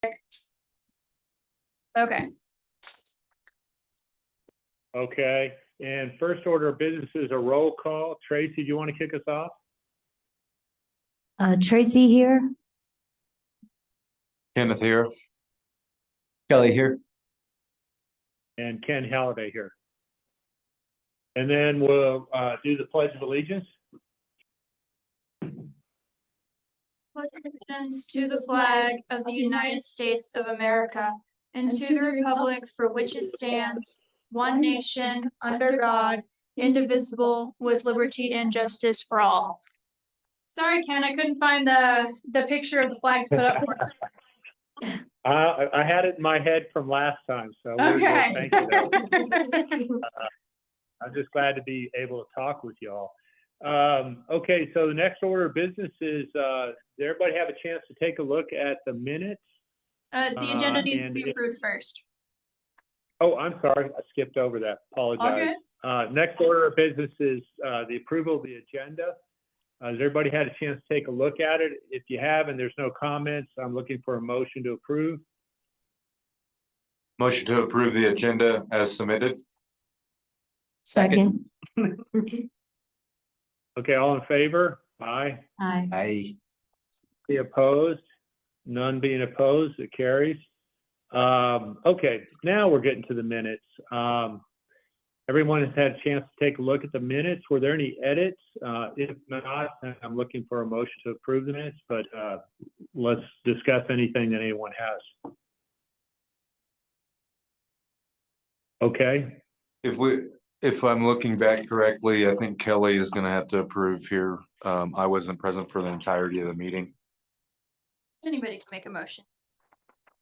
Okay. Okay, and first order of business is a roll call. Tracy, do you want to kick us off? Tracy here. Kenneth here. Kelly here. And Ken Halliday here. And then we'll do the Pledge of Allegiance. Pledge allegiance to the flag of the United States of America and to the republic for which it stands, one nation, under God, indivisible, with liberty and justice for all. Sorry, Ken, I couldn't find the picture of the flags put up. I had it in my head from last time, so we're good. Okay. Thank you, though. I'm just glad to be able to talk with y'all. Okay, so the next order of business is, does everybody have a chance to take a look at the minutes? The agenda needs to and be if- approved first. Oh, I'm sorry, I skipped over that. Apologize. Next order of business is the approval of the agenda. Has everybody had a chance to take a look at it? If you have and there's no comments, I'm looking for a motion to approve. Motion to approve the agenda as submitted. Second. Okay, all in favor? Aye. Aye. Aye. Be opposed? None being opposed, it carries. Okay, now we're getting to the minutes. Everyone has had a chance to take a look at the minutes. Were there any edits? If not, I'm looking for a motion to approve the minutes, but let's discuss anything that anyone has. Okay, If I'm looking back correctly, I think Kelly is gonna have to approve here. I wasn't present for the entirety of the meeting. Anybody can make a motion.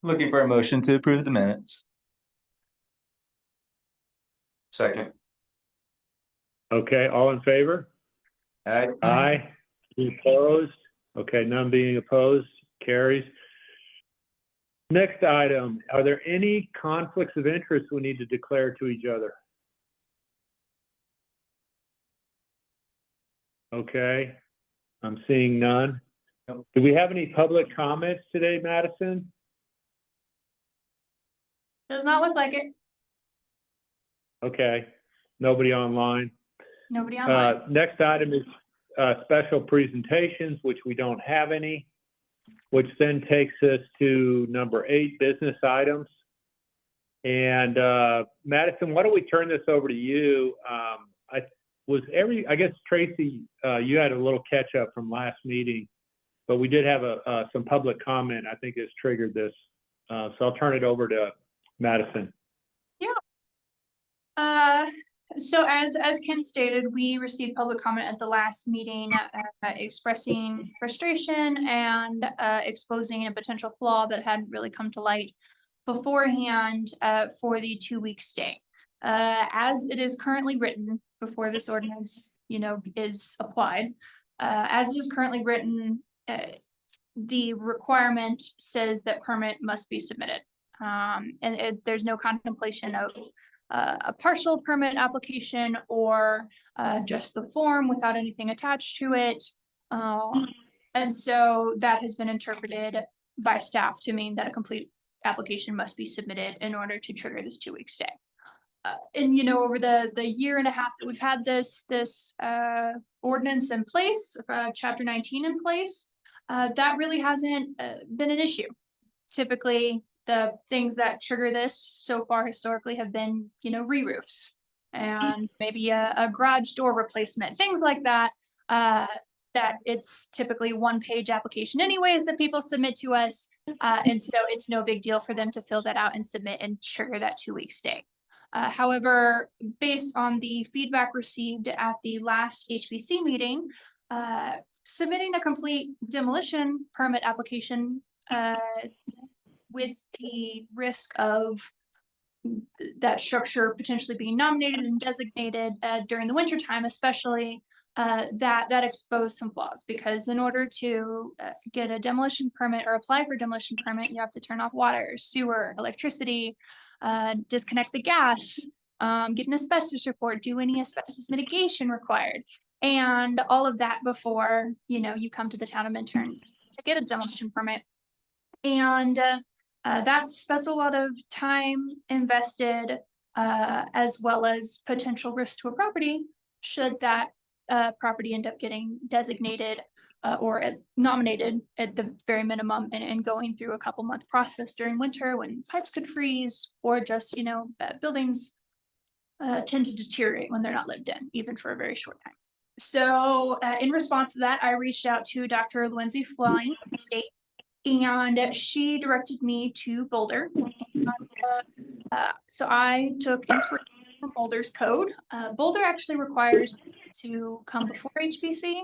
Looking for a motion to approve the minutes. Second. okay, all in favor? Aye. Aye. Any opposed? Okay, none being opposed, carries. Next item, are there any conflicts of interest we need to declare to each other? Okay, I'm seeing none. Nope. Do we have any public comments today, Madison? Does not look like it. Okay, nobody online. Nobody online. Next item is special presentations, which we don't have any, which then takes us to number 8, business items. And Madison, why don't we turn this over to you? I guess Tracy, you had a little catch up from last meeting, but we did have some public comment, I think has triggered this. So I'll turn it over to Madison. So as Ken stated, we received public comment at the last meeting, expressing frustration and exposing a potential flaw that hadn't really come to light beforehand for the 2-week stay. As it is currently written, before this ordinance, is applied, as it is currently written, the requirement says that permit must be submitted. And there's no contemplation of a partial permit application or just the form without anything attached to it. And so that has been interpreted by staff to mean that a complete application must be submitted in order to trigger this 2-week stay. And over the year and a half that we've had this ordinance in place, chapter 19 in place, that really hasn't been an issue. Typically, the things that trigger this so far historically have been, re-roofs and maybe a garage door replacement, things like that. That it's typically 1-page application anyways that people submit to us. And so it's no big deal for them to fill that out and submit and trigger that 2-week stay. However, based on the feedback received at the last HBC meeting, submitting a complete demolition permit application with the risk of that structure potentially being nominated and designated during the winter time, especially that exposed some flaws, because in order to get a demolition permit or apply for a demolition permit, you have to turn off water, sewer, electricity, disconnect the gas, get an asbestos report, do any asbestos mitigation required, and all of that before you come to the town of Minturn to get a demolition permit. And That's a lot of time invested, as well as potential risk to a property should that property end up getting designated or nominated at the very minimum and going through a couple month process during winter when pipes could freeze or just, buildings tend to deteriorate when they're not lived in, even for a very short time. So in response to that, I reached out to Dr. Lindsay Flying from the state, and she directed me to Boulder. And, so I took inspiration from Boulder's code. Boulder actually requires to come before HBC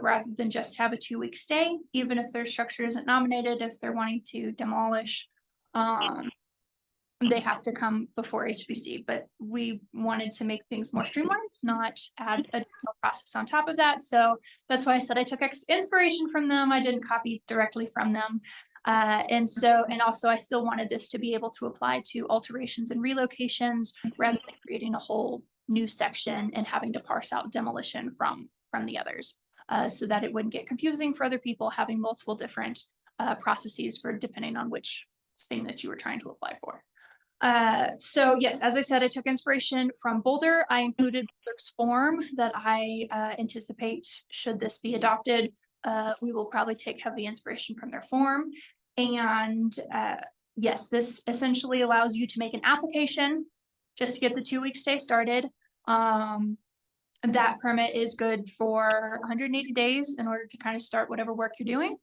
rather than just have a 2-week stay, even if their structure isn't nominated, if they're wanting to demolish. They have to come before HBC, but we wanted to make things more streamlined, not add additional process on top of that. So that's why I said I took inspiration from them. I didn't copy directly from them. And also I still wanted this to be able to apply to alterations and relocations rather than creating a whole new section and having to parse out demolition from the others. So that it wouldn't get confusing for other people having multiple different processes for depending on which thing that you were trying to apply for. So yes, as I said, I took inspiration from Boulder. I included Boulder's form that I anticipate should this be adopted. We will probably take heavy inspiration from their form. And yes, this essentially allows you to make an application just to get the 2-week stay started. That permit is good for 180 days in order to kind of start whatever work you're doing,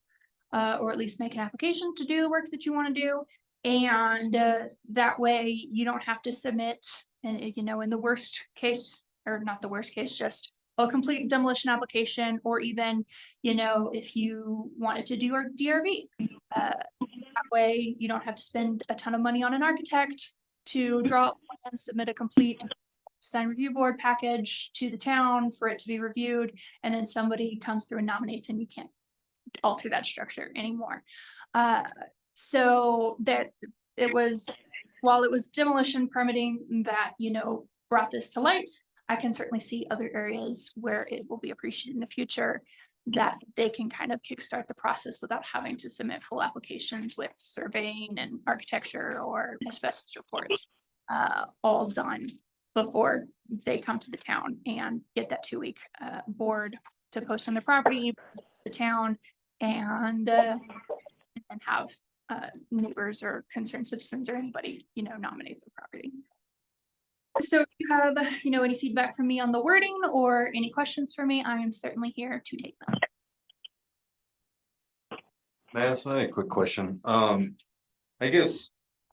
or at least make an application to do the work that you want to do. And that way you don't have to submit, and in the worst case, or not the worst case, just a complete demolition application, or even, if you wanted to do a DRV. That way you don't have to spend a ton of money on an architect to draw up plans, submit a complete design review board package to the town for it to be reviewed, and then somebody comes through and nominates and you can't alter that structure anymore. So that it was, while it was demolition permitting that, brought this to light, I can certainly see other areas where it will be appreciated in the future that they can kind of kickstart the process without having to submit full applications with surveying and architecture or asbestos reports, all done before they come to the town and get that 2-week board to post on their property, the town, and have neighbors or concerned citizens or anybody, nominate the property. So if you have, any feedback from me on the wording or any questions for me, I am certainly here to take them. May I ask a quick question? I guess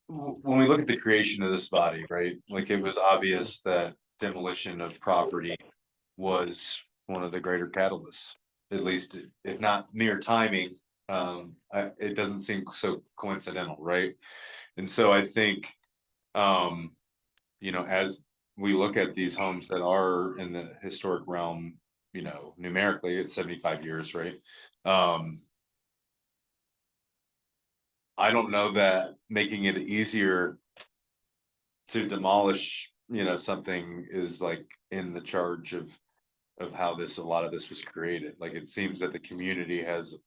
when we look at the creation of this body, right, like it was obvious that demolition of property was one of the greater catalysts, at least if not near timing. It doesn't seem so coincidental, right? And so I think, as we look at these homes that are in the historic realm, numerically it's 75 years, right? I don't know that making it easier to demolish, something is like in the charge of how a lot of this was created. Like it seems that the community has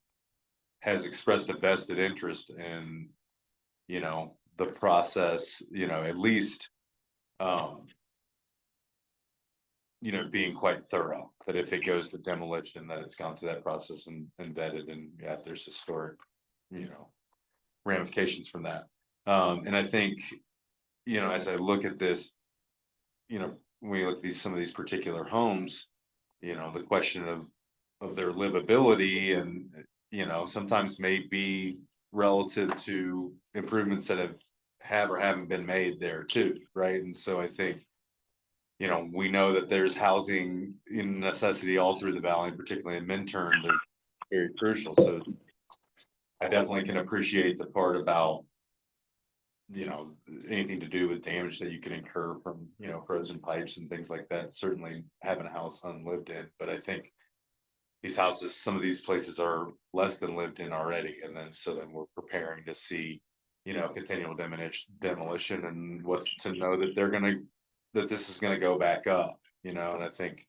expressed a vested interest in, the process, at least, being quite thorough, that if it goes to demolition, that it's gone through that process and vetted, and there's historic, ramifications from that. And I think, as I look at this, when we look at some of these particular homes, the question of their livability and, sometimes may be relative to improvements that have or haven't been made there too, right? And so I think, we know that there's housing in necessity all through the valley, particularly in Minturn, they're very crucial. So I definitely can appreciate the part about, anything to do with damage that you can incur from, frozen pipes and things like that. Certainly having a house unlived in, but I think these houses, some of these places are less than lived in already. And then we're preparing to see, continual demolition, and what's to know that that this is gonna go back up, and I think,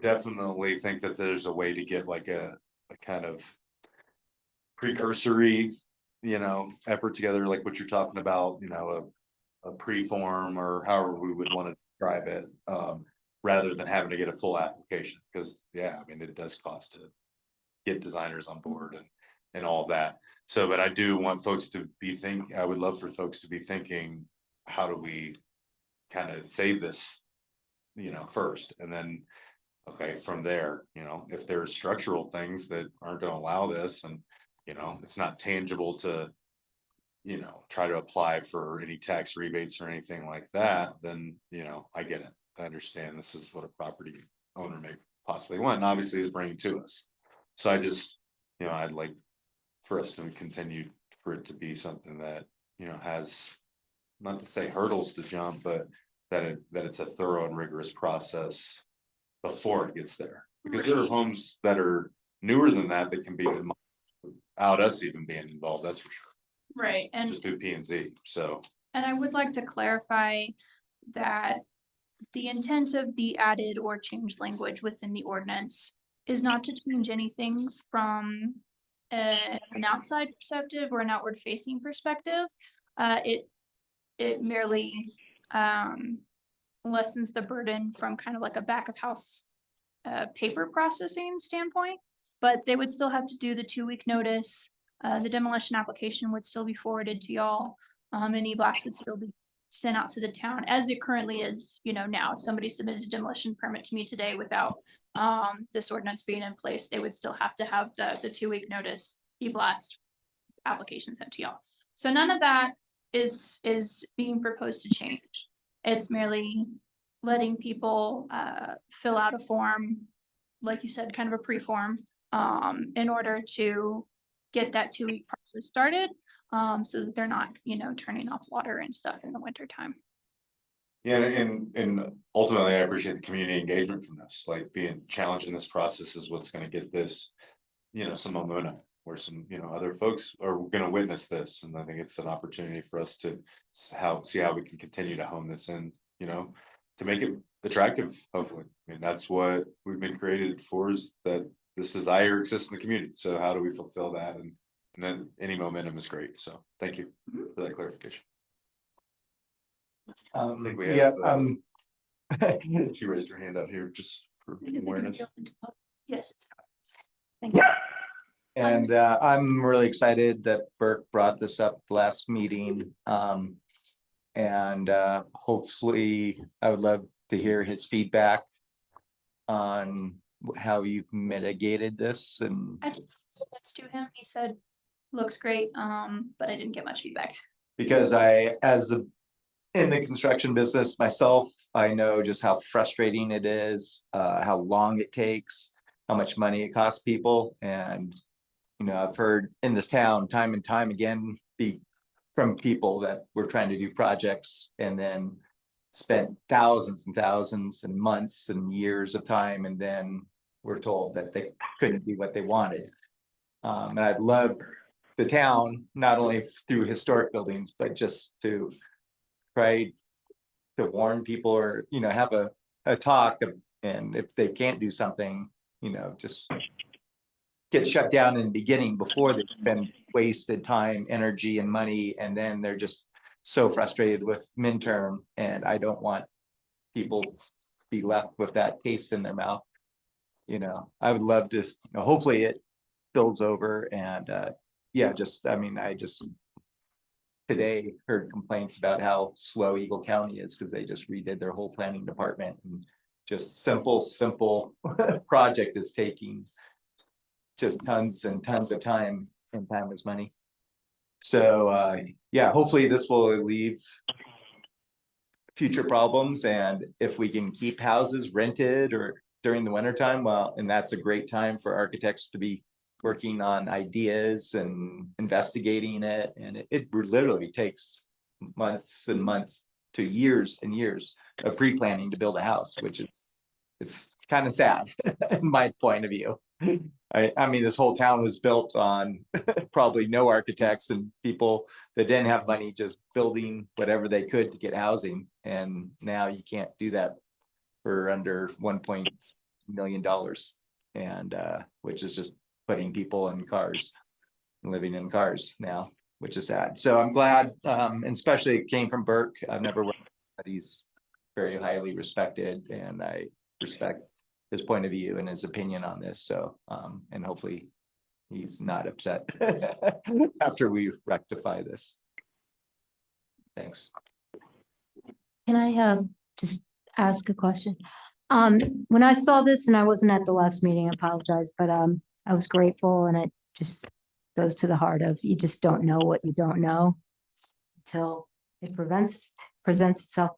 definitely think that there's a way to get like a kind of precursory, you know, effort together, like what you're talking about, you know, a pre-form or however we would want to describe it, rather than having to get a full application, because, yeah, I mean, it does cost to get designers on board and all that. So, but I do want folks to be I would love for folks to be thinking, how do we kind of save this, you know, first, and then, okay, from there, you know, if there's structural things that aren't gonna allow this, and, you know, it's not tangible to, you know, try to apply for any tax rebates or anything like that, then, you know, I get it. I understand this is what a property owner may possibly want, and obviously is bringing to us. So I just, you know, I'd like for us to continue for it to be something that, you know, has, not to say hurdles to jump, but that it's a thorough and rigorous process before it gets there. Because there are homes that are newer than that can be demolished without us even being involved, that's for sure, Right, and just through P and Z, so. And I would like to clarify that the intent of the added or changed language within the ordinance is not to change anything from an outside perspective or an outward facing perspective. It merely lessens the burden from kind of like a back of house paper processing standpoint, but they would still have to do the 2-week notice. The demolition application would still be forwarded to y'all. And e-blast would still be sent out to the town as it currently is, you know, now. If somebody submitted a demolition permit to me today without this ordinance being in place, they would still have to have the 2-week notice e-blast application sent to y'all. So none of that is being proposed to change. It's merely letting people fill out a form, like you said, kind of a pre-form, in order to get that 2-week process started. So that they're not, you know, turning off water and stuff in the winter time. Yeah, and ultimately, I appreciate the community engagement from this, like being challenged in this process is what's gonna get this, you know, some momentum. Where some, you know, other folks are gonna witness this, and I think it's an opportunity for us to see how we can continue to hone this in, you know, to make it attractive, hopefully. I mean, that's what we've been created for, is that this desire exists in the community, so how do we fulfill that? And then any momentum is great, so thank you for that clarification. I think we Yeah, have, she raised her hand out here just for awareness. Yes, it's. Thank you. and I'm really excited that Burke brought this up last meeting. And hopefully I would love to hear his feedback on how you've mitigated this. And I did send this to him. He said, looks great, but I didn't get much feedback. because in the construction business myself, I know just how frustrating it is, how long it takes, how much money it costs people. And, you know, I've heard in this town time and time again, from people that were trying to do projects and then spent thousands and thousands and months and years of time, and then were told that they couldn't do what they wanted. And I'd love the town, not only through historic buildings, but just to try to warn people, or, you know, have a talk of, and if they can't do something, you know, just get shut down in the beginning before they spend wasted time, energy, and money, and then they're just so frustrated with midterm. And I don't want people to be left with that taste in their mouth. You know, I would love to, you know, hopefully it builds over. And yeah, I just today heard complaints about how slow Eagle County is, because they just redid their whole planning department, and just simple project is taking just tons and tons of time, and time is money. So yeah, hopefully this will relieve future problems. And if we can keep houses rented or during the winter time, well, and that's a great time for architects to be working on ideas and investigating it. And it literally takes months and months to years and years of pre-planning to build a house, which is, it's kind of sad in my point of view. I mean, this whole town was built on probably no architects and people that didn't have money, just building whatever they could to get housing. And now you can't do that for under $1 million. And which is just putting people in cars, living in cars now. which is sad. So I'm glad, and especially it came from Burke. I've never worked, but he's very highly respected, and I respect his point of view and his opinion on this. So, and hopefully he's not upset after we rectify this. Thanks. Can I just ask a question? When I saw this, and I wasn't at the last meeting, I apologize, but I was grateful, and it just goes to the heart of you just don't know what you don't know until it presents itself.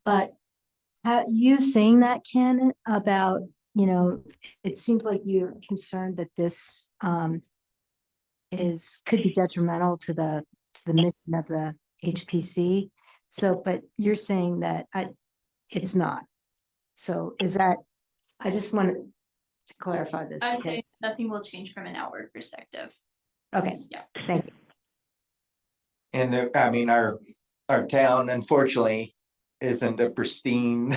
But you saying that, Ken, about, you know, it seems like you're concerned that this could be detrimental to the mission of the HPC. So, but you're saying that it's not. So is that, I just wanted to clarify this. I say nothing will change from an outward perspective. Okay, Yeah. thank you. And I mean, our town unfortunately isn't a pristine,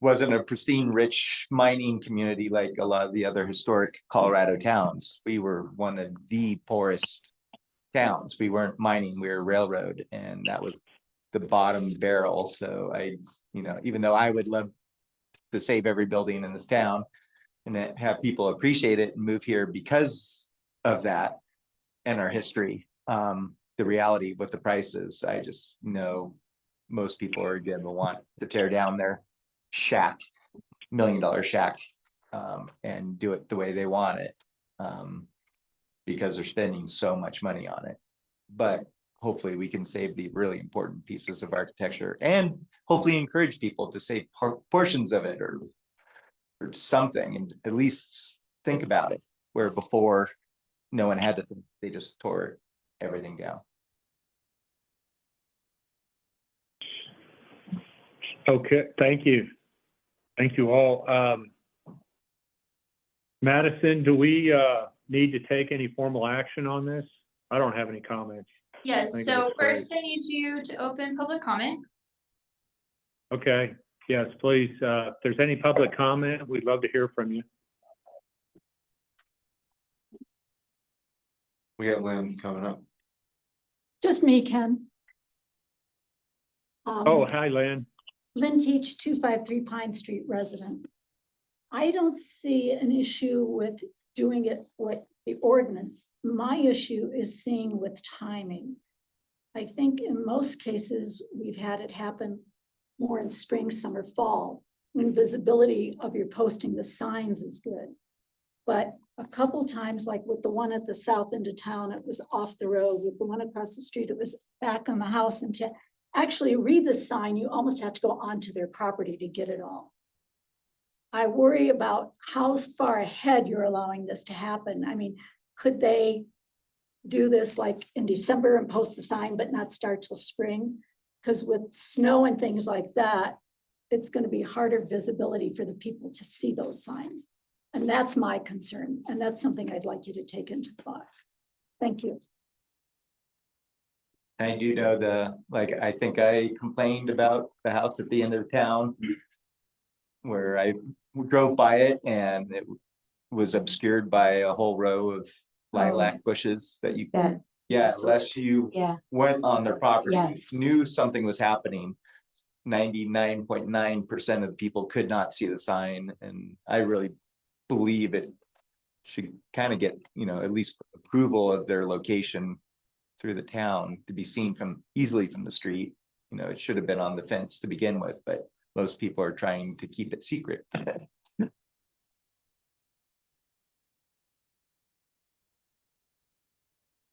wasn't a pristine, rich mining community like a lot of the other historic Colorado towns. We were one of the poorest towns. We weren't mining, we were railroad, and that was the bottom barrel. So you know, even though I would love to save every building in this town and have people appreciate it and move here because of that and our history, the reality with the prices, I just know most people are gonna want to tear down their shack, $1 million shack, and do it the way they want it, because they're spending so much money on it. But hopefully we can save the really important pieces of architecture and hopefully encourage people to save portions of it or something, and at least think about it, where before no one had to think, they just tore everything down. Okay, thank you. Thank you all. Madison, do we need to take any formal action on this? I don't have any comments. Yes, Thank so you. first I need you to open public comment. Okay, yes, please. If there's any public comment, we'd love to hear from you. We got Lynn coming up. Just me, Ken. Oh, hi, Lynn. Lynn Teach, 253 Pine Street resident. I don't see an issue with doing it with the ordinance. My issue is seeing with timing. I think in most cases, we've had it happen more in spring, summer, fall, when visibility of your posting the signs is good. But a couple times, like with the one at the south end of town, it was off the road. With the one across the street, it was back on the house. And to actually read the sign, you almost have to go onto their property to get it all. I worry about how far ahead you're allowing this to happen. I mean, could they do this like in December and post the sign, but not start till spring? Because with snow and things like that, it's going to be harder visibility for the people to see those signs. And that's my concern. And that's something I'd like you to take into thought. Thank you. I do know I think I complained about the house at the end of town where I drove by it and it was obscured by a whole row of lilac bushes that you That, yeah, unless you yeah, went on their property, Yes. knew something was happening. 99.9% of the people could not see the sign, and I really believe it should kind of get, you know, at least approval of their location through the town to be seen easily from the street. You know, it should have been on the fence to begin with, but most people are trying to keep it secret.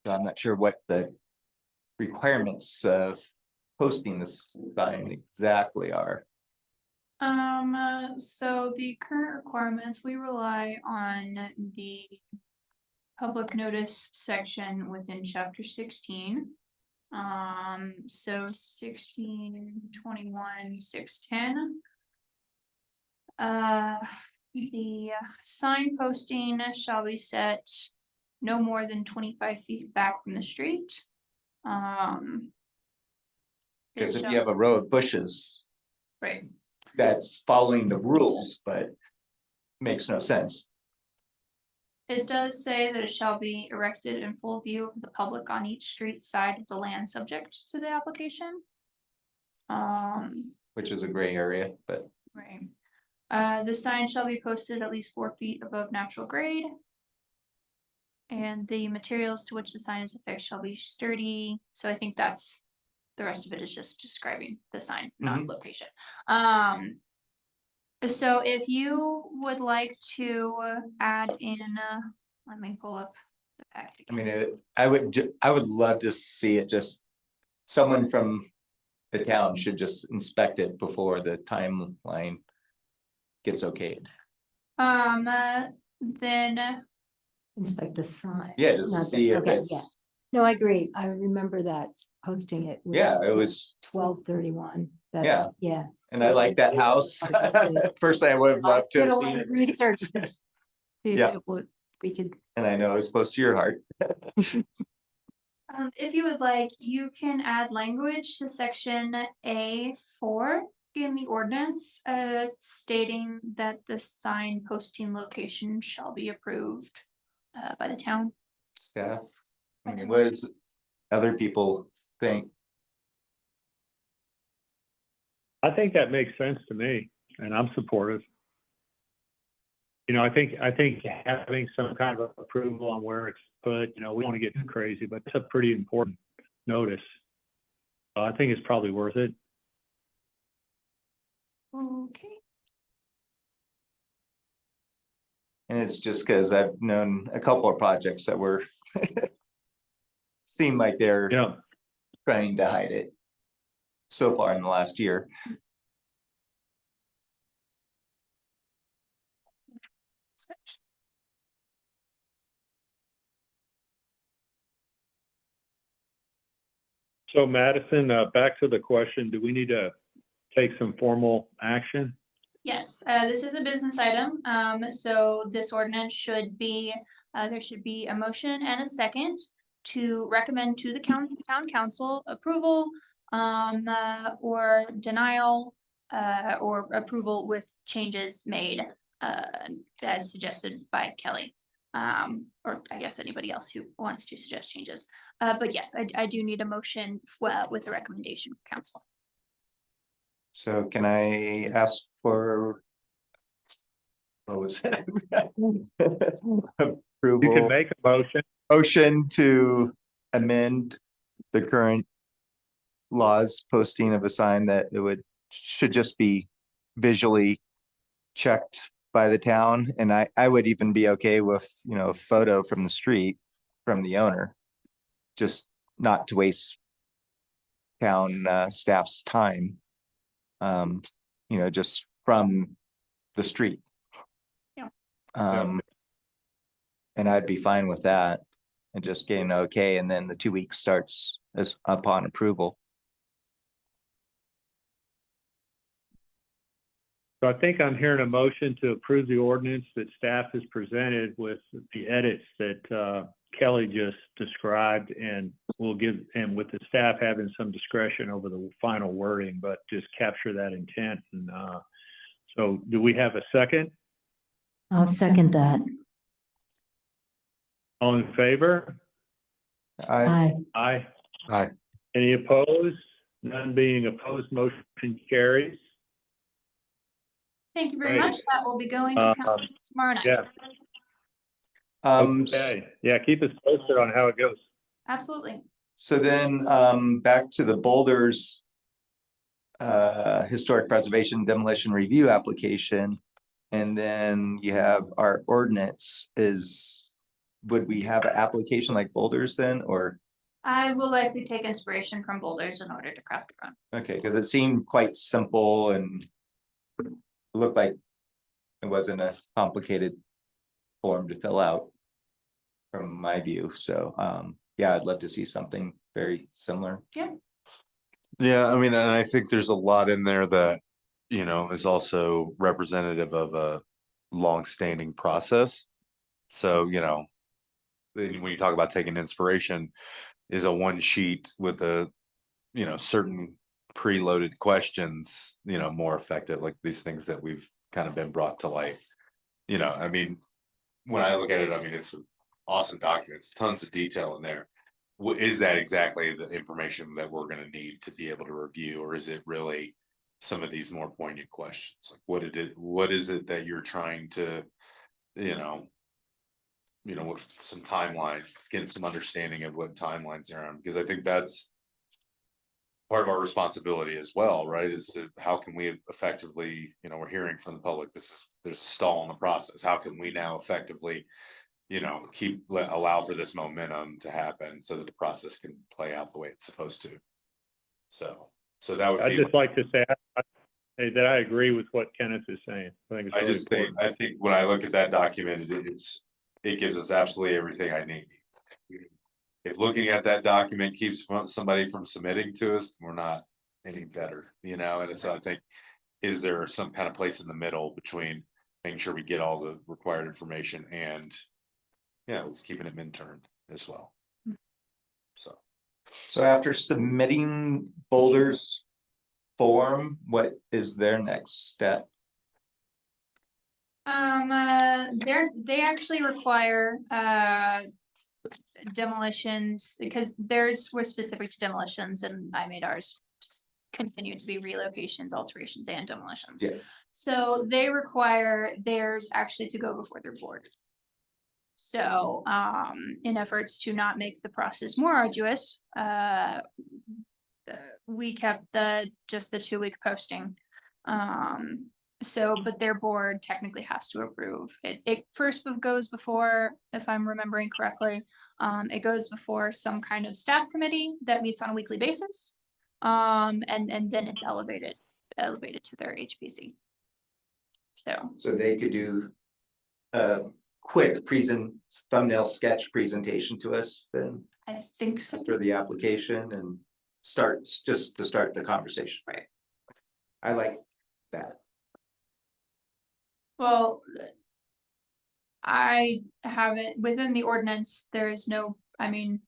So I'm not sure what the requirements of posting this sign exactly are. So the current requirements, we rely on the public notice section within chapter 16. So 1621, 610. The sign posting shall be set no more than 25 feet back from the street. Because if you have a row of bushes, right, that's following the rules, but makes no sense. It does say that it shall be erected in full view of the public on each street side of the land subject to the application. which is a gray area, but Right. The sign shall be posted at least 4 feet above natural grade. And the materials to which the sign is affixed shall be sturdy, so I think that's, the rest of it is just describing the sign, not location. So if you would like to add in, let me pull up the packet I again. mean, I would love to see it just. Someone from the town should just inspect it before the timeline gets okayed. Then, Inspect the sign. Yeah, just to Not the- see if okay, yeah. it's, No, I agree. I remember that posting it. was yeah, it was, 12/31. That- Yeah. Yeah. and I like that house. Personally, I would have loved to Did have a lot seen of it, research. to see if Yeah. it would- We could, and I know it's close to your heart. if you would like, you can add language to section A4 in the ordinance, stating that the sign posting location shall be approved by the town. Staff. I mean, what does other people think? I think that makes sense to me, and I'm supportive. You know, I think having some kind of approval on where it's put, you know, we don't want to get too crazy, but it's a pretty important notice. I think it's probably worth it. Okay. And it's just because I've known a couple of projects that were seem like they're Yeah, trying to hide it so far in the last year. so Madison, back to the question, do we need to take some formal action? Yes, this is a business item, so this ordinance should be, there should be a motion and a second to recommend to the town council approval, or denial, or approval with changes made, as suggested by Kelly. Or I guess anybody else who wants to suggest changes. But yes, I do need a motion, with a recommendation from council. So can I ask for? What was it? You can Approval, make a motion. motion to amend the current laws posting of a sign that it should just be visually checked by the town, and I would even be okay with, you know, a photo from the street from the owner. Just not to waste town staff's time. You know, just from the street. Yeah. And I'd be fine with that and just getting okay, and then the 2 weeks starts as upon approval. So I think I'm hearing a motion to approve the ordinance that staff has presented with the edits that Kelly just described, and we'll give, and with the staff having some discretion over the final wording, but just capture that intent. And so do we have a second? I'll second that. All in favor? I, Aye. Aye. Any opposed? None being opposed, motion carries. Thank you very Great. much. That will be going to council tomorrow night. Yeah. Okay, yeah, keep us posted on how it goes. Absolutely. so then, back to the Boulders. Historic preservation demolition review application. And then you have our ordinance is, would we have an application like Boulders then, or? I will likely take inspiration from Boulders in order to craft a run. Okay, because it seemed quite simple and looked like it wasn't a complicated form to fill out from my view. So, yeah, I'd love to see something very similar. Yeah, I mean, and I think there's a lot in there that, you know, is also representative of a long-standing process. So, you know, when you talk about taking inspiration, is a one sheet with a, you know, certain preloaded questions, you know, more effective, like these things that we've kind of been brought to light. You know, I mean, when I look at it, I mean, it's an awesome document, it's tons of detail in there. Is that exactly the information that we're gonna need to be able to review, or is it really some of these more poignant questions? Like, what is it that you're trying to, you know, with some timeline, getting some understanding of what timelines are on, because I think that's part of our responsibility as well, right? Is to, how can we effectively, we're hearing from the public, there's a stall in the process. How can we now effectively, allow for this momentum to happen so that the process can play out the way it's supposed to? So that would I'd be, just like to say that I agree with what Kenneth is saying. I think it's really important. I think when I look at that document, it gives us absolutely everything I need. If looking at that document keeps somebody from submitting to us, we're not any better, and so I think, is there some kind of place in the middle between making sure we get all the required information and, it's keeping it Minturn as well. So after submitting Boulder's form, what is their next step? They actually require, demolitions, because theirs were specific to demolitions and I made ours continue to be relocations, alterations and demolitions. Yeah. So they require theirs actually to go before their board. So, in efforts to not make the process more arduous, we kept just the 2-week posting. But their board technically has to approve. It first goes before, if I'm remembering correctly, it goes before some kind of staff committee that meets on a weekly basis. And then it's elevated to their HPC. So they could do a quick thumbnail sketch presentation to us then I think so. for the application and start the conversation. Right. I like that. Well, I haven't, within the ordinance, there is no, I mean.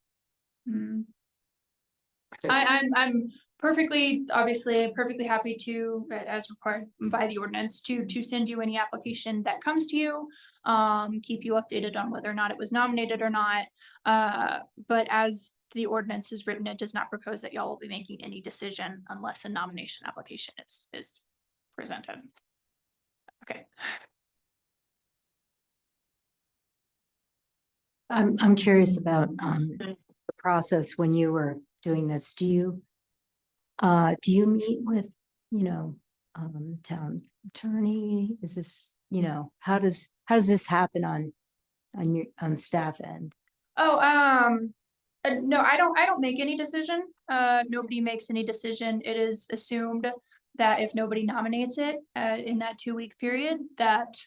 I'm obviously perfectly happy to, as required by the ordinance, to send you any application that comes to you. Keep you updated on whether or not it was nominated or not. But as the ordinance is written, it does not propose that y'all will be making any decision unless a nomination application is presented. Okay. I'm curious about the process when you were doing this. Do you meet with, town attorney? Is this, how does this happen on the staff end? No, I don't make any decision. Nobody makes any decision. It is assumed that if nobody nominates it in that 2-week period, that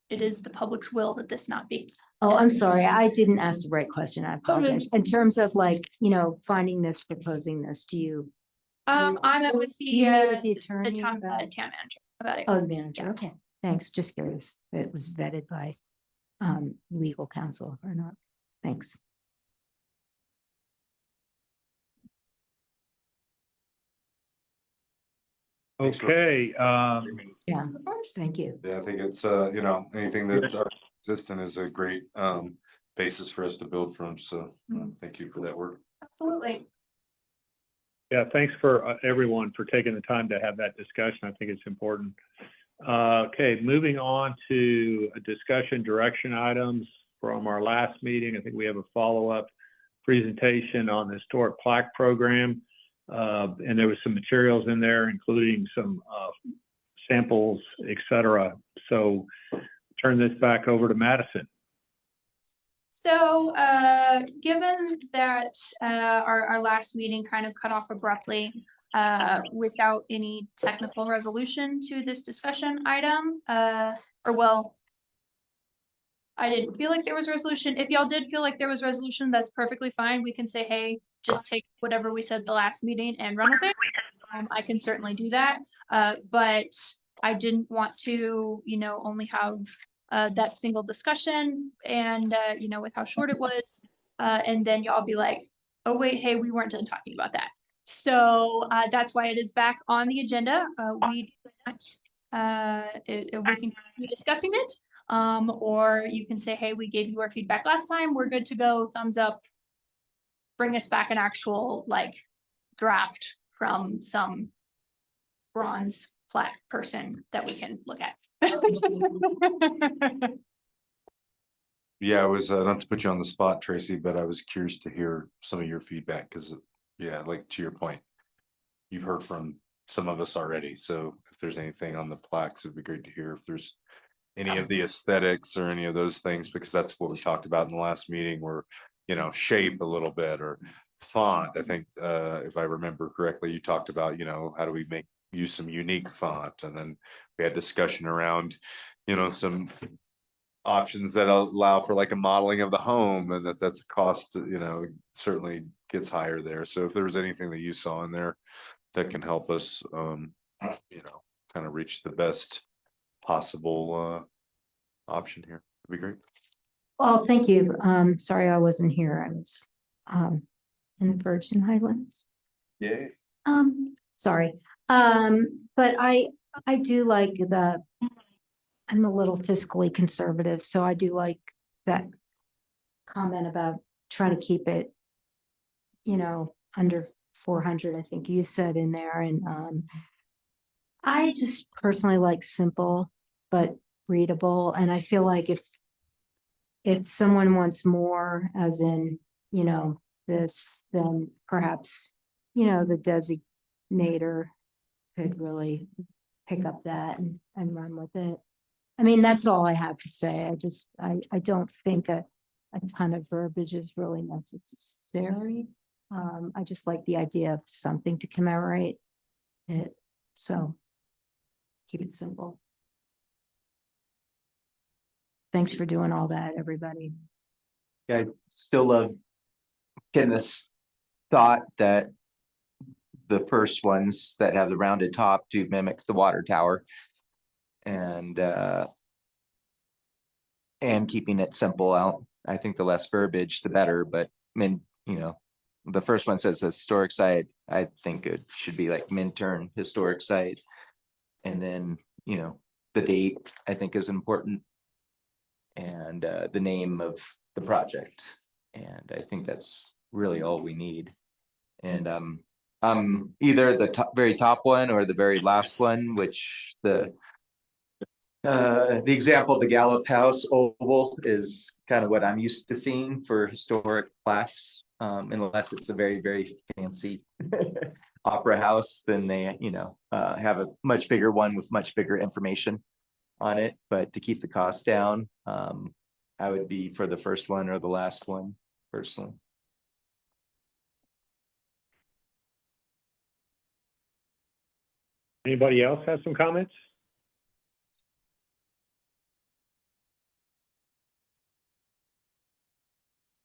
it is the public's will that this not be. Oh, I'm sorry. I didn't ask the right question. I apologize. In terms of finding this, proposing this, do you? I met with Do you meet with the the attorney? town about- manager about it. Oh, the manager. Okay, thanks. Just curious. if It was vetted by legal counsel or not. Thanks. Okay, Yeah, Of course. thank you. Yeah, I think it's, anything that's existent is a great, basis for us to build from, so, thank you for that work. Absolutely. yeah, thanks for everyone for taking the time to have that discussion. I think it's important. Okay, moving on to a discussion direction items from our last meeting. I think we have a follow-up presentation on the historic plaque program. And there was some materials in there, including some samples, et cetera. So turn this back over to Madison. So, given that our last meeting kind of cut off abruptly without any technical resolution to this discussion item, I didn't feel like there was resolution. If y'all did feel like there was resolution, that's perfectly fine. We can say, hey, just take whatever we said the last meeting and run with it. I can certainly do that. But I didn't want to, only have that single discussion and, with how short it was. And then y'all be like, oh, wait, hey, we weren't done talking about that. So that's why it is back on the agenda. We can continue discussing it. Or you can say, hey, we gave you our feedback last time, we're good to go, thumbs up. Bring us back an actual like draft from some bronze plaque person that we can look at. Yeah, I was, not to put you on the spot, Tracy, but I was curious to hear some of your feedback, because, yeah, like to your point. You've heard from some of us already, so if there's anything on the plaques, it'd be great to hear if there's any of the aesthetics or any of those things, because that's what we talked about in the last meeting, where, shape a little bit or font. I think, if I remember correctly, you talked about, how do we use some unique font, and then we had discussion around, some options that allow for like a modeling of the home, and that's a cost, certainly gets higher there. So if there was anything that you saw in there that can help us, kind of reach the best possible option here, it'd be great. Oh, thank you. Sorry I wasn't here. I was in the Virgin Highlands. Yeah. Sorry. But I do like I'm a little fiscally conservative, so I do like that comment about try to keep it, under 400, I think you said in there. And I just personally like simple but readable. And I feel like if someone wants more, as in, this, then perhaps, the designator could really pick up that and run with it. I mean, that's all I have to say. I don't think a ton of verbiage is really necessary. I just like the idea of something to commemorate it. So keep it simple. Thanks for doing all that, everybody. Yeah, I still love getting this thought that the first ones that have the rounded top do mimic the water tower. And keeping it simple out. I think the less verbiage, the better, but the first one says historic site. I think it should be like Minturn Historic Site. And then, the date I think is important. And the name of the project. And I think that's really all we need. And either the very top one or the very last one, which the example, the Gallup House Oval, is kind of what I'm used to seeing for historic plaques. Unless it's a very, very fancy opera house, then they, have a much bigger one with much bigger information on it. But to keep the cost down, I would be for the first one or the last one personally. Anybody else have some comments?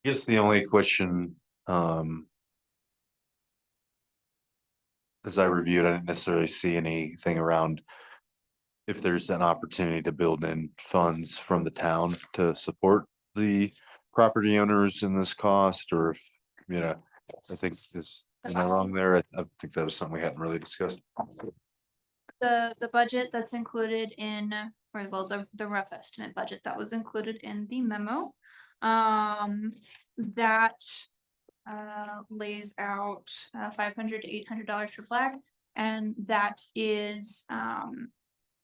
I guess the only question, as I reviewed, I didn't necessarily see anything around if there's an opportunity to build in funds from the town to support the property owners in this cost, or if, I think this, am I wrong there? I think that was something we hadn't really discussed. The budget that's included in, or well, the rough estimate budget that was included in the memo. That lays out $500 to $800 for plaque, and that is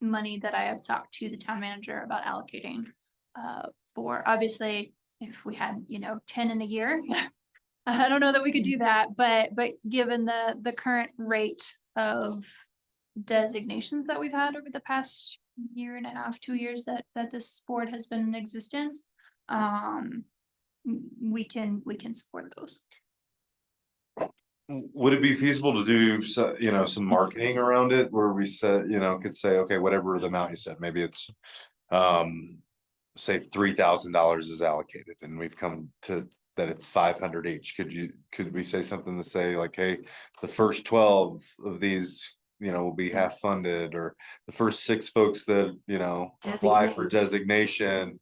money that I have talked to the town manager about allocating for. Obviously, if we had 10 in a year, I don't know that we could do that, but given the current rate of designations that we've had over the past year and a half, 2 years that this board has been in existence, we can support those. Would it be feasible to do some marketing around it, where we said, could say, okay, whatever the amount you said, maybe it's say $3,000 is allocated, and we've come to that it's 500 each. Could we say something to say like, hey, the first 12 of these will be half funded, or the first 6 folks that apply for designation,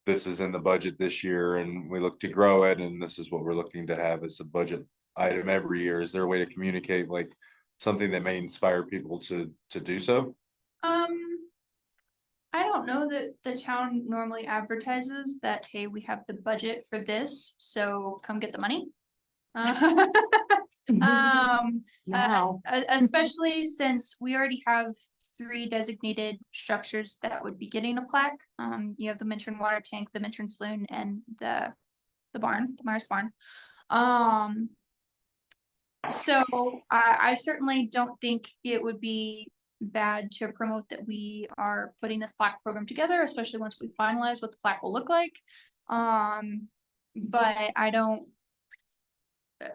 this is in the budget this year, and we look to grow it, and this is what we're looking to have as a budget item every year. Is there a way to communicate like something that may inspire people to do so? I don't know that the town normally advertises that, hey, we have the budget for this, so come get the money. Now. Especially since we already have 3 designated structures that would be getting a plaque. You have the Minturn water tank, the Minturn saloon, and the barn, the Myers barn. So I certainly don't think it would be bad to promote that we are putting this plaque program together, especially once we finalize what the plaque will look like. But I don't,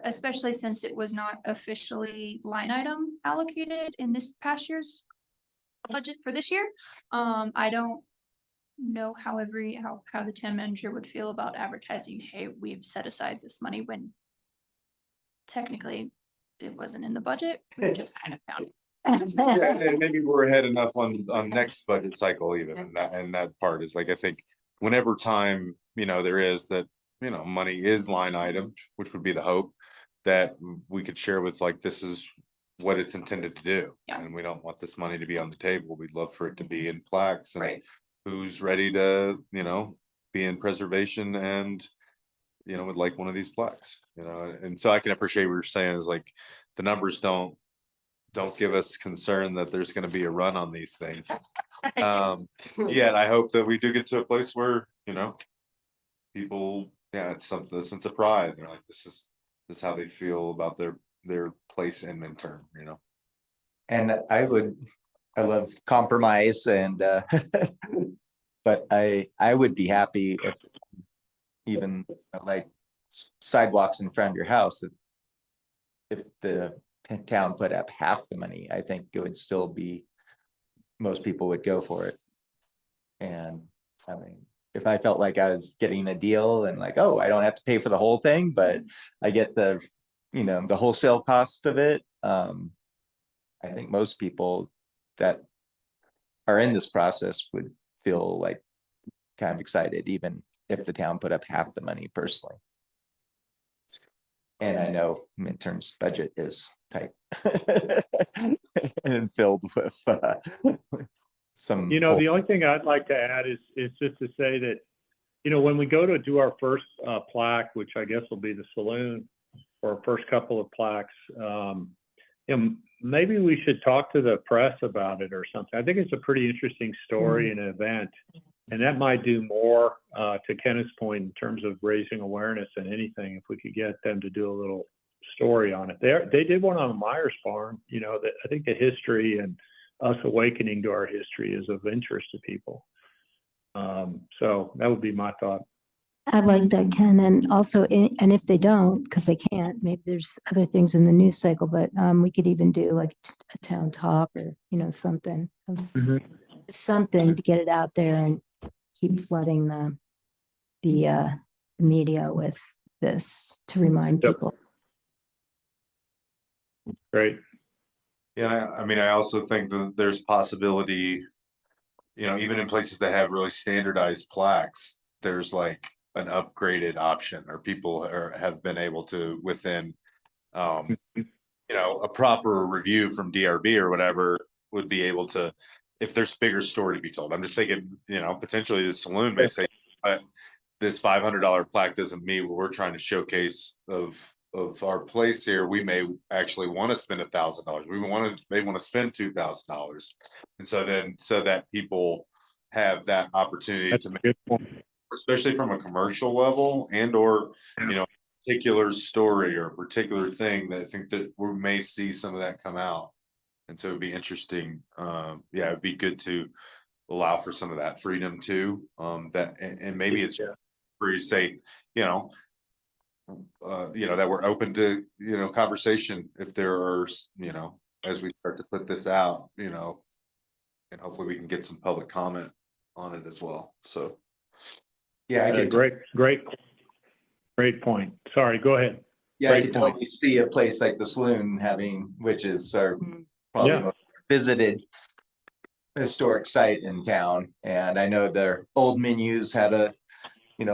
especially since it was not officially line item allocated in this past year's budget for this year. I don't know how the town manager would feel about advertising, hey, we've set aside this money when technically it wasn't in the budget, we just kind of found it. Yeah, and maybe we're ahead enough on next budget cycle even, and that part is like, I think whenever time, there is that, money is line item, which would be the hope. That we could share with like, this is what it's intended to do. Yeah. And we don't want this money to be on the table. We'd love for it to be in plaques and Right. who's ready to, be in preservation and, would like one of these plaques, and so I can appreciate what you're saying is like, the numbers don't give us concern that there's gonna be a run on these things. Yet I hope that we do get to a place where, people, it's something, a sense of pride. They're like, this is how they feel about their place in Minturn, And I love compromise and, but I would be happy if even like sidewalks in front of your house, if the town put up half the money, I think it would still be, most people would go for it. And I mean, if I felt like I was getting a deal and like, oh, I don't have to pay for the whole thing, but I get the, the wholesale cost of it. I think most people that are in this process would feel like kind of excited, even if the town put up half the money personally. And I know Minturn's budget is tight and filled with some. The only thing I'd like to add is just to say that, when we go to do our first plaque, which I guess will be the saloon, or our first couple of plaques, maybe we should talk to the press about it or something. I think it's a pretty interesting story and event, and that might do more to Kenneth's point in terms of raising awareness than anything. If we could get them to do a little story on it, they did one on the Myers barn. I think the history and us awakening to our history is of interest to people. So that would be my thought. I like that, Ken, and also, and if they don't, because they can't, maybe there's other things in the news cycle, but we could even do like a town talk or, something. Something to get it out there and keep flooding the media with this to remind Yep. people. Great. Yeah, I mean, I also think that there's possibility, even in places that have really standardized plaques, there's like an upgraded option, or people have been able to, within a proper review from DRB or whatever, would be able to, if there's bigger story to be told. I'm just thinking, potentially the saloon may say, this $500 plaque doesn't meet what we're trying to showcase of our place here. We may actually want to spend $1,000. They want to spend $2,000. And so that people have that opportunity That's to a good point. especially from a commercial level and or, particular story or particular thing, that I think that we may see some of that come out. And so it'd be interesting. It'd be good to allow for some of that freedom too. And maybe it's for you to say, that we're open to, conversation if there are, as we start to put this out, and hopefully we can get some public comment on it as well. So. Yeah, I could, great point. Sorry, go ahead. yeah, I great could point. totally see a place like the saloon having, which is our probably Yeah. most visited historic site in town. And I know their old menus had the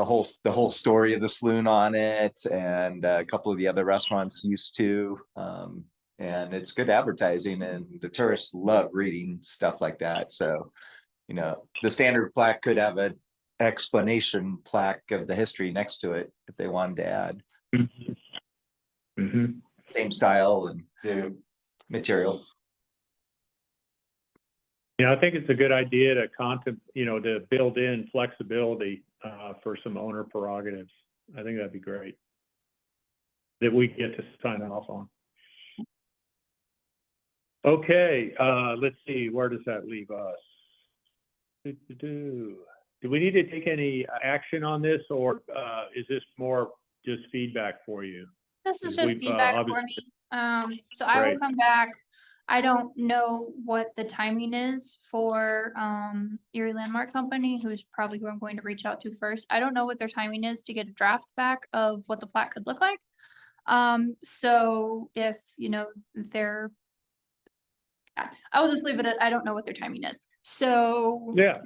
whole story of the saloon on it, and a couple of the other restaurants used to. And it's good advertising, and the tourists love reading stuff like that. So You know, the standard plaque could have an explanation plaque of the history next to it if they wanted to add Mhm. same style and Yeah, material. Yeah, I think it's a good idea to to build in flexibility for some owner prerogatives. I think that'd be great. That we get to sign off on. Okay, let's see, where does that leave us? Do we need to take any action on this, or is this more just feedback for you? This is Because just we've, feedback for obviously- me. So I will Great. come back. I don't know what the timing is for Erie Landmark Company, who's probably who I'm going to reach out to first. I don't know what their timing is to get a draft back of what the plat could look like. So if, if they're, I will just leave it at, I don't know what their timing is. So Yeah, all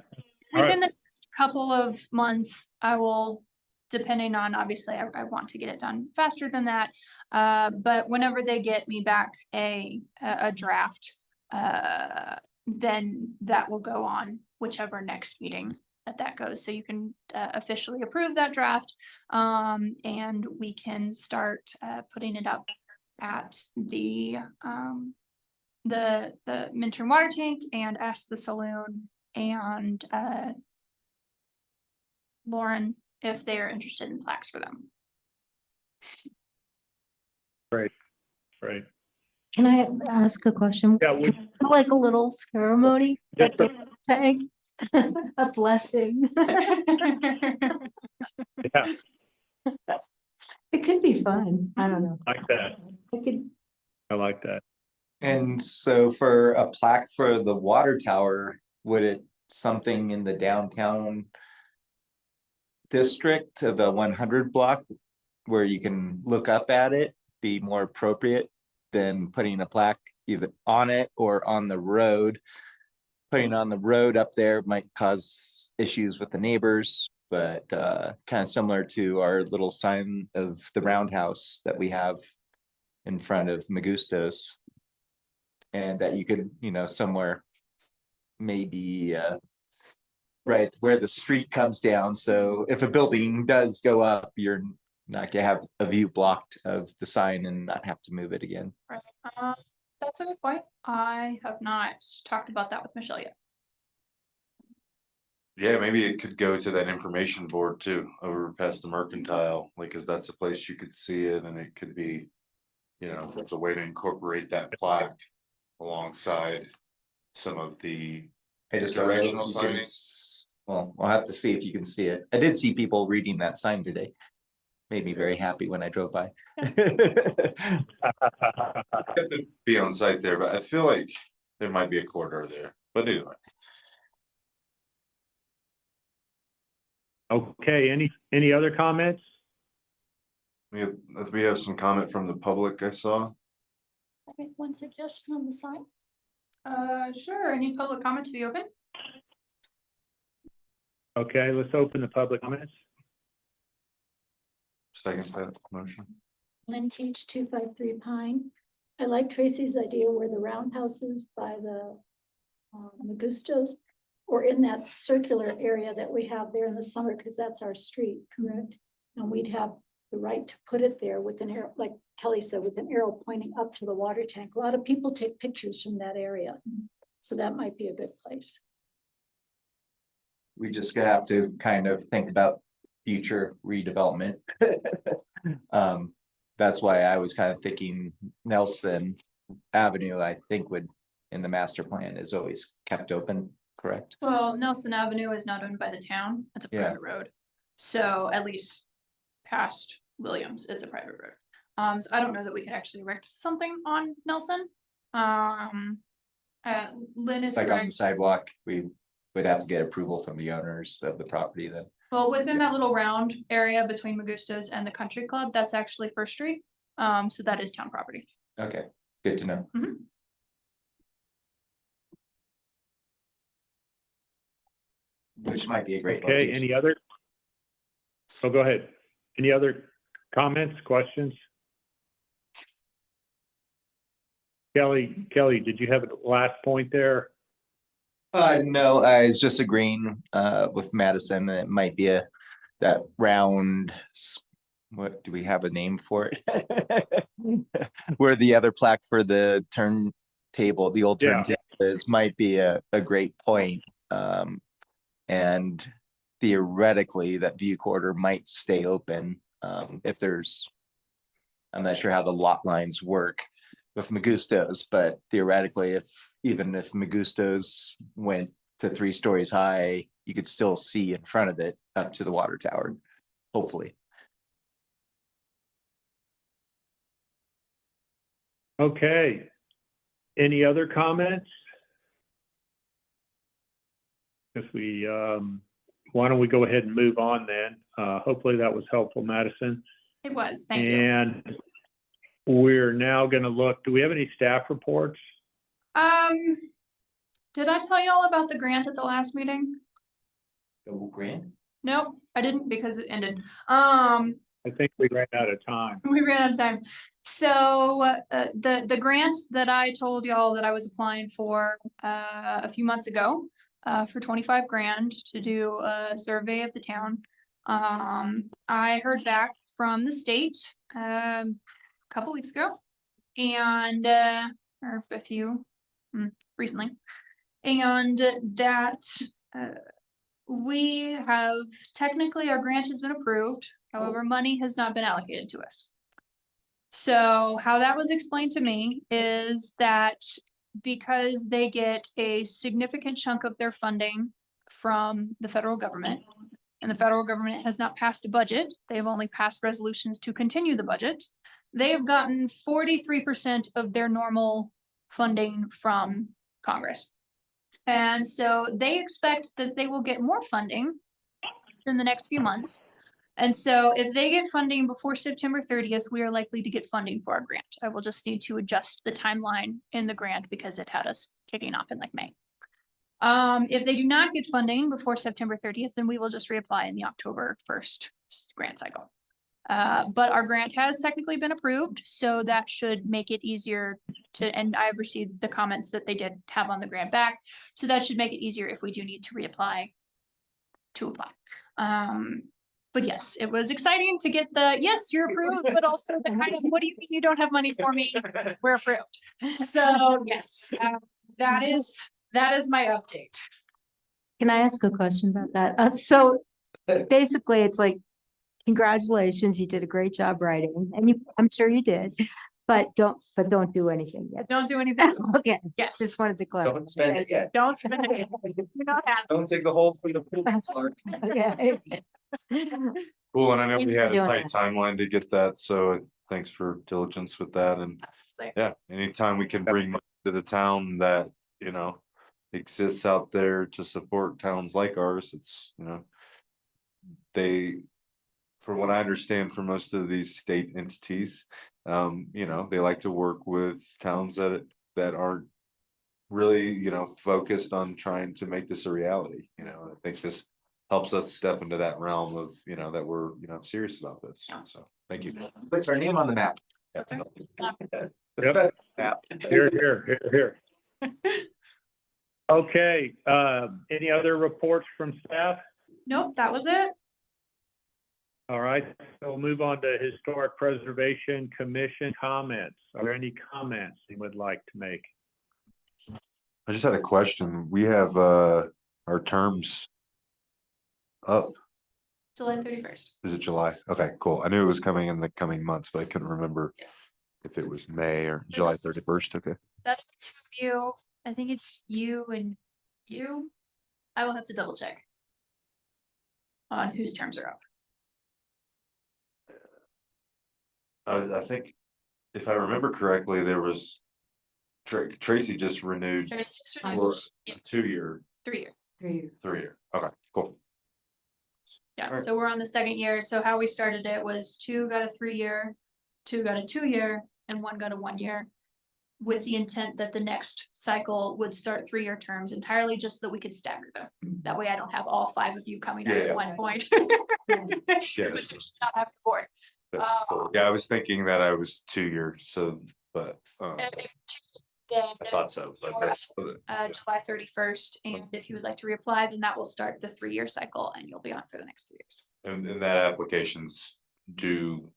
right. within the next couple of months, I will, depending on, obviously, I want to get it done faster than that. But whenever they get me back a draft, then that will go on whichever next meeting that goes. So you can officially approve that draft. And we can start putting it up at the Minturn water tank and Ask the Saloon and Lauren if they are interested in plaques for them. Right. Can I ask a question? Yeah, we- Like a little ceremony Yes, at the tank, a blessing. Yeah, It could be fun. I don't know. like that. It could, I like that. And so for a plaque for the water tower, would it something in the downtown district of the 100 block where you can look up at it be more appropriate than putting a plaque either on it or on the road? Putting it on the road up there might cause issues with the neighbors, but kind of similar to our little sign of the roundhouse that we have in front of Magusto's. And that you could, somewhere maybe right where the street comes down. So if a building does go up, you're not gonna have a view blocked of the sign and not have to move it again. Right. That's a good point. I have not talked about that with Michelle yet. yeah, maybe it could go to that information board too, over past the Mercantile, like, cause that's a place you could see it and it could be. There's a way to incorporate that plaque alongside some of the, I just Directional don't know if you can signing. Well, I'll have to see if you can see it. I did see people reading that sign today. Made me very happy when I drove by. have to be on site there, but I feel like there might be a corridor there, but anyway. Okay, any other comments? We have some comment from the public I saw. I make one suggestion on the sign. Sure. Any public comment to be open? Okay, let's open the public comments. Second that motion. Lynn Teach 253 Pine. I like Tracy's idea where the roundhouse is by the Magusto's, or in that circular area that we have there in the summer, because that's our street, correct? And we'd have the right to put it there with an arrow, like Kelly said, with an arrow pointing up to the water tank. A lot of people take pictures from that area, so that might be a good place. We just gonna have to kind of think about future redevelopment. That's why I was kind of thinking Nelson Avenue, I think would, in the master plan, is always kept open, correct? Well, Nelson Avenue is not owned by the town. It's a Yeah. private road. So at least past Williams, it's a private road. So I don't know that we could actually erect something on Nelson. Lynn is Like on the correct. sidewalk, we would have to get approval from the owners of the property then. Well, within that little round area between Magusto's and the country club, that's actually First Street. So that is town property. Okay, good to know. Which might be a great Okay, location. any other? Oh, go ahead. Any other comments, questions? Kelly, did you have a last point there? No, I was just agreeing, with Madison, that it might be that round, what, do we have a name for it? Where the other plaque for the turntable, the old Yeah. turntable is, might be a great point. And theoretically, that view corridor might stay open, if there's, I'm not sure how the lot lines work with Magustos, but theoretically, even if Magustos went to 3 stories high, you could still see in front of it up to the water tower, hopefully. Okay. Any other comments? If we, why don't we go ahead and move on then? Hopefully that was helpful, Madison. It was, thank you. And we're now gonna look, do we have any staff reports? Did I tell you all about the grant at the last meeting? Double grant? Nope, I didn't because it ended. I think we ran out of time. We ran out of time. So the grant that I told y'all that I was applying for a few months ago for 25 grand to do a survey of the town. I heard back from the state a couple weeks ago and or a few recently, and that we have technically our grant has been approved. However, money has not been allocated to us. So how that was explained to me is that because they get a significant chunk of their funding from the federal government, and the federal government has not passed a budget, they have only passed resolutions to continue the budget. They have gotten 43% of their normal funding from Congress. And so they expect that they will get more funding in the next few months. And so if they get funding before September 30th, we are likely to get funding for our grant. I will just need to adjust the timeline in the grant because it had us kicking off in like May. If they do not get funding before September 30th, then we will just reapply in the October 1st grant cycle. But our grant has technically been approved, so that should make it easier to, and I've received the comments that they did have on the grant back. So that should make it easier if we do need to reapply to apply. But yes, it was exciting to get the, yes, you're approved, but also the kind of, what do you mean you don't have money for me? We're approved. So yes, that is my update. Can I ask a question about that? So basically, it's like, congratulations, you did a great job writing, and I'm sure you did, but don't do anything yet. Don't do anything. Okay, Yes, just wanted to clarify. Don't spend it yet. don't spend it. You don't have. Don't dig the hole for the pool, Clark. Okay. Cool, and I know we Thanks for had a doing tight that. timeline to get that, so thanks for diligence with that, and yeah, anytime we can bring money to the town that, you know, exists out there to support towns like ours, it's, you know, they, from what I understand from most of these state entities, you know, they like to work with towns that aren't really, you know, focused on trying to make this a reality, you know. I think this helps us step into that realm of, you know, that we're, you know, serious about this, so thank you. Puts our name on the map. Yep. The federal map. Here. Okay, any other reports from staff? Nope, that was it. All right, so we'll move on to Historic Preservation Commission comments. Are there any comments you would like to make? I just had a question. We have our terms up. July 31st. Is it July? Okay, cool. I knew it was coming in the coming months, but I couldn't remember Yes. if it was May or July 31st. Okay. That's two of you. I think it's you and you. I will have to double check on whose terms are up. I think if I remember correctly, there was Tracy just renewed Tracy just for renewed. a Yeah. 2-year, 3 year. 3-year. Okay, cool. Yeah, Alright. so we're on the second year. So how we started it was 2 got a 3 year, 2 got a 2 year, and 1 got a 1 year. With the intent that the next cycle would start 3 year terms entirely just so that we could stagger them. That way I don't have all 5 of you coming out Yeah, at yeah. one point. Yeah. Which is not having board. Cool. Yeah, I was thinking that I was 2 years, so, but If then I thought so, but that's, July 31st. And if you would like to reapply, then that will start the 3-year cycle and you'll be on for the next 3 years. and that application's due.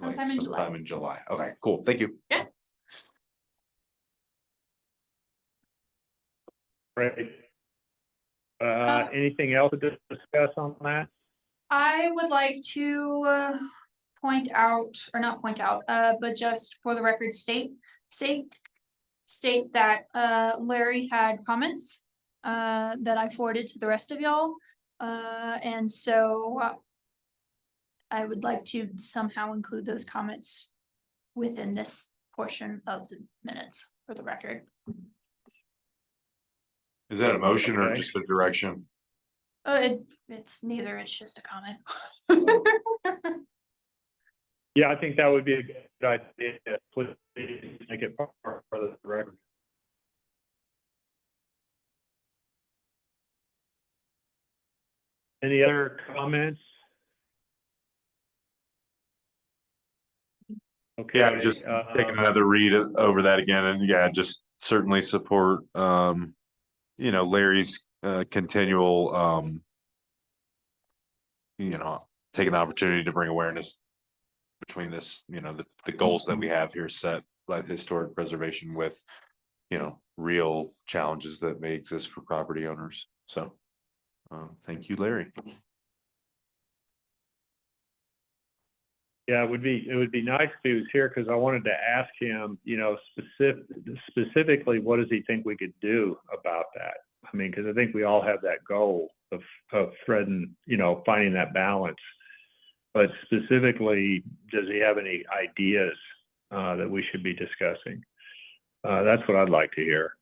like, Sometime in July. Sometime in July. Okay, cool. Thank you. Great. Anything else to discuss on that? I would like to point out, or not point out, but just for the record state that Larry had comments that I forwarded to the rest of y'all. And so I would like to somehow include those comments within this portion of the minutes for the record. Is that a motion or Okay. just a direction? It's neither, it's just a comment. Yeah, I think that would be a good idea. Please make it part of the record. Any other comments? Okay. Yeah, just taking another read over that again, and yeah, just certainly support, Larry's continual, taking the opportunity to bring awareness between this, the goals that we have here set by historic preservation with, real challenges that may exist for property owners. So, thank you, Larry. Yeah, it would be nice if he was here because I wanted to ask him, specifically, what does he think we could do about that? I mean, because I think we all have that goal of threading, finding that balance. But specifically, does he have any ideas that we should be discussing? That's what I'd like to hear.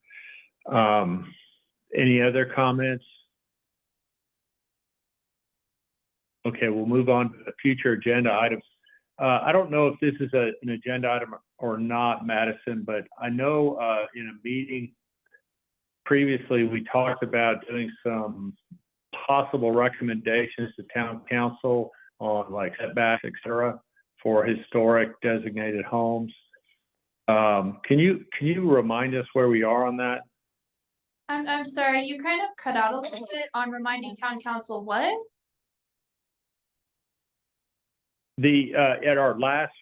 Any other comments? Okay, we'll move on to the future agenda items. I don't know if this is an agenda item or not, Madison, but I know in a meeting previously, we talked about doing some possible recommendations to town council on like setbacks, et cetera, for historic designated homes. Can you remind us where we are on that? I'm sorry, you kind of cut out a little bit on reminding town council what? At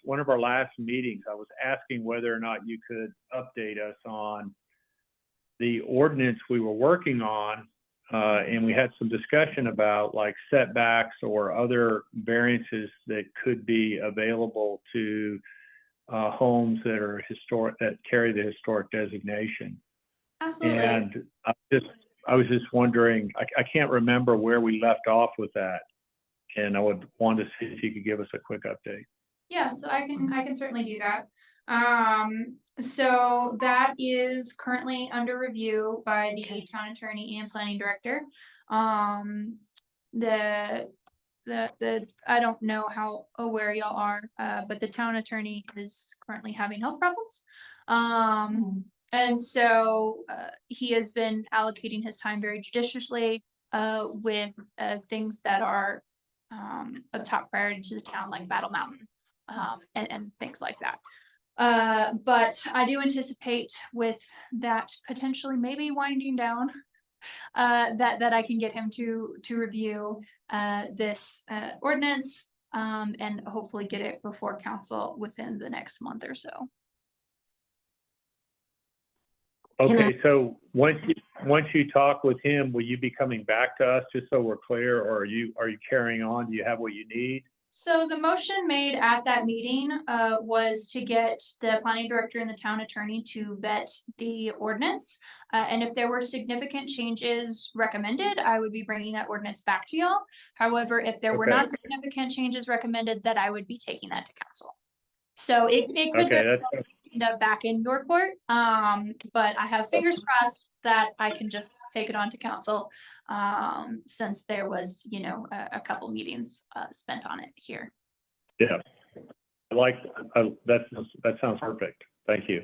one of our last meetings, I was asking whether or not you could update us on the ordinance we were working on, and we had some discussion about like setbacks or other variances that could be available to homes that are historic, that carry the historic designation. Absolutely. And I was just wondering, I can't remember where we left off with that. And I would want to see if you could give us a quick update. Yeah, so I can certainly do that. So that is currently under review by the town attorney and planning director. The I don't know how aware y'all are, but the town attorney is currently having health problems. And so he has been allocating his time very judiciously with things that are of top priority to the town, like Battle Mountain, and things like that. But I do anticipate with that potentially maybe winding down, that I can get him to review this ordinance, and hopefully get it before council within the next month or so. Okay, so once you talk with him, will you be coming back to us just so we're clear, or are you carrying on? Do you have what you need? So the motion made at that meeting was to get the planning director and the town attorney to vet the ordinance. And if there were significant changes recommended, I would be bringing that ordinance back to y'all. However, if there were Okay. not significant changes recommended, that I would be taking that to council. So it could Okay, end up back in your court, but I have fingers crossed that I can just take it on to council, since there was, a couple meetings spent on it here. yeah. That sounds perfect. Thank you.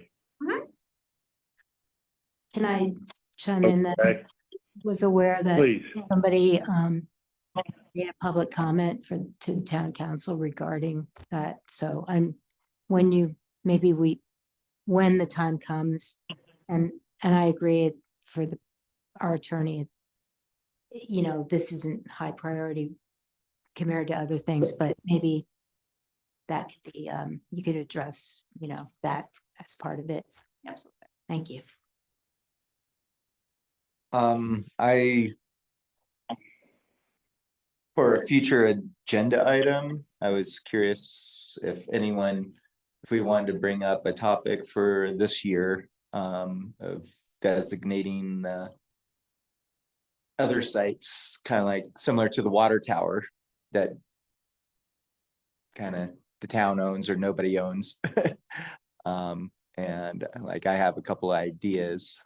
Can I chime in that Okay, was aware that please. somebody made a public comment to the town council regarding that. So maybe we when the time comes. And I agree for our attorney. You know, this isn't high priority compared to other things, but maybe that could be, you could address, you know, that as part of it. Absolutely. Thank you. For a future agenda item, I was curious if we wanted to bring up a topic for this year, of designating, other sites, kind of like similar to the water tower that kind of the town owns or nobody owns. And like I have a couple ideas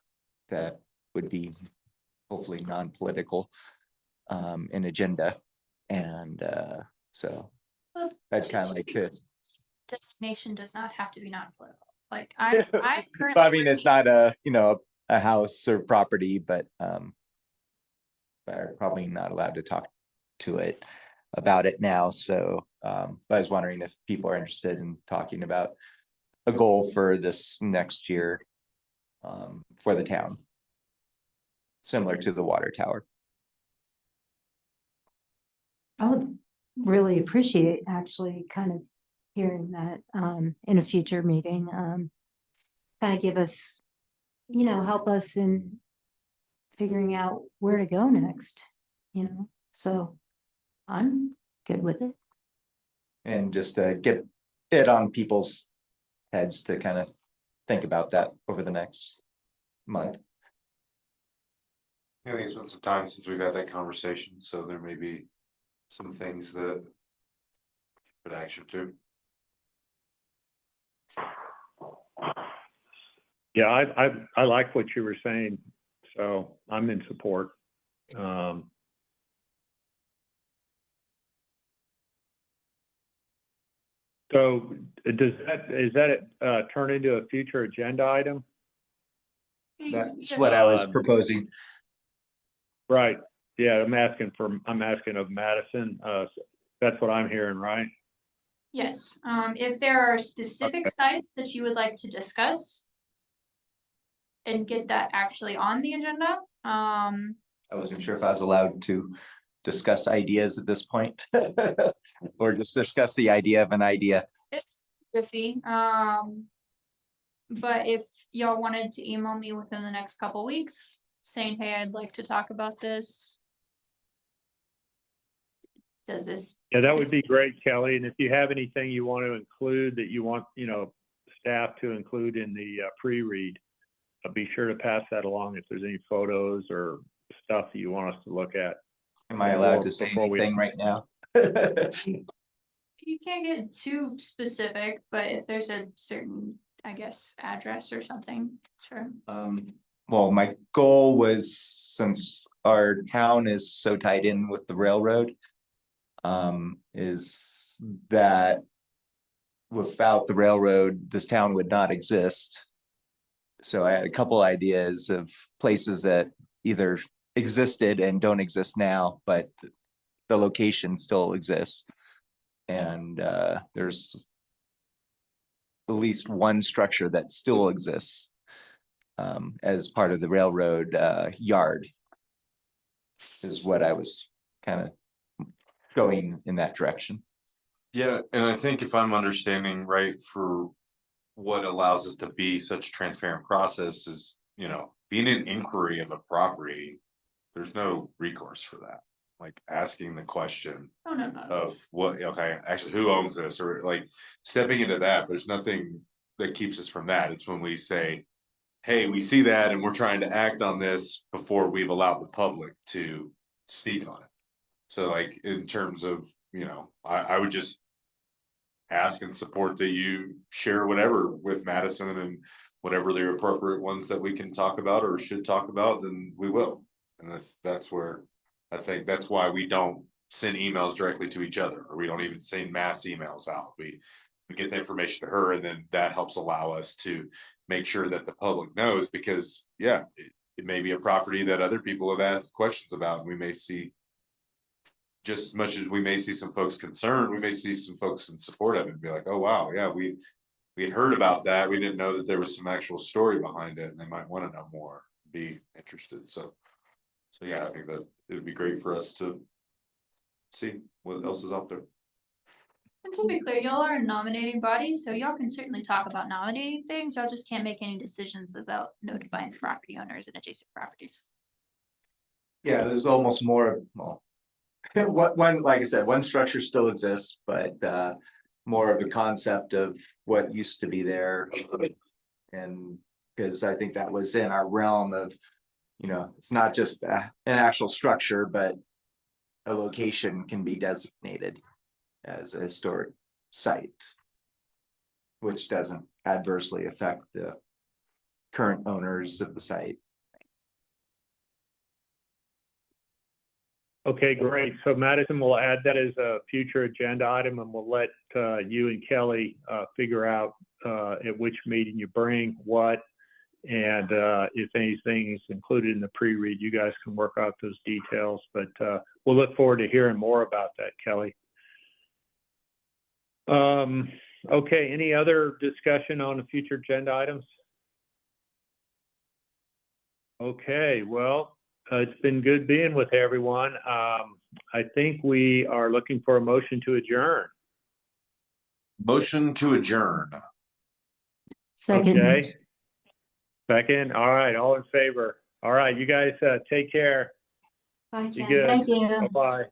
that would be hopefully non-political, in agenda. And so Well, I'd kind of like to, Designation does not have to be non-political. Like I'm I currently. mean, it's not a, you know, a house or property, but are probably not allowed to talk to it about it now. So but I was wondering if people are interested in talking about a goal for this next year, for the town, similar to the water tower. I would really appreciate actually kind of hearing that in a future meeting. Kind of give us, you know, help us in figuring out where to go next, you know, so I'm good with it. And just to get it on people's heads to kind of think about that over the next month. I think it's been some time since we've had that conversation, so there may be some things that put action to. Yeah, I like what you were saying, so I'm in support. So is that turn into a future agenda item? That's what I was Um, proposing. Right, yeah, I'm asking of Madison, that's what I'm hearing, right? Yes, if there are specific Okay. sites that you would like to discuss. And get that actually on the agenda, I wasn't sure if I was allowed to discuss ideas at this point. Or just discuss the idea of an idea. it's iffy, but if y'all wanted to email me within the next couple weeks saying, hey, I'd like to talk about this. Does this, Yeah, that would be great, Kelly, and if you have anything you want to include that you want, you know, staff to include in the pre-read, be sure to pass that along if there's any photos or stuff that you want us to look at. Am I allowed to Before- say before we- anything right now? you can't get too specific, but if there's a certain, I guess, address or something, sure. Well, my goal was, since our town is so tied in with the railroad, is that without the railroad, this town would not exist. So I had a couple ideas of places that either existed and don't exist now, but the location still exists. And there's at least one structure that still exists as part of the railroad yard, is what I was kind of going in that direction. Yeah, and I think if I'm understanding right, for what allows us to be such a transparent process is, you know, being an inquiry of a property, there's no recourse for that. Like asking the question Oh, no. of what, okay, actually, who owns this, or like stepping into that, there's nothing that keeps us from that. It's when we say, hey, we see that and we're trying to act on this before we've allowed the public to speak on it. So like in terms of, you know, I would just ask and support that you share whatever with Madison, and whatever the appropriate ones that we can talk about or should talk about, then we will. And that's where I think that's why we don't send emails directly to each other, or we don't even send mass emails out. We get the information to her, and then that helps allow us to make sure that the public knows, because yeah, it may be a property that other people have asked questions about, and we may see, just as much as we may see some folks concerned, we may see some folks in support of it and be like, oh, wow, yeah, we had heard about that. We didn't know that there was some actual story behind it and they might want to know more, be interested. So yeah, I think that it would be great for us to see what else is out there. And to be clear, y'all are a nominating body, so y'all can certainly talk about nominating things, y'all just can't make any decisions without notifying the property owners and adjacent properties. Yeah, there's almost more, well. One, like I said, one structure still exists, but more of the concept of what used to be there. And because I think that was in our realm of, it's not just an actual structure, but a location can be designated as a historic site, which doesn't adversely affect the current owners of the site. Okay, great. So Madison will add that as a future agenda item, and we'll let you and Kelly figure out at which meeting you bring what. And if anything is included in the pre-read, you guys can work out those details. But we'll look forward to hearing more about that, Kelly. Okay, any other discussion on the future agenda items? Okay, well, it's been good being with everyone. I think we are looking for a motion to adjourn. Motion to adjourn. Second. Okay. Second, all right, all in favor. All right, you guys take care. Bye, Be good. Thank you. Bye-bye.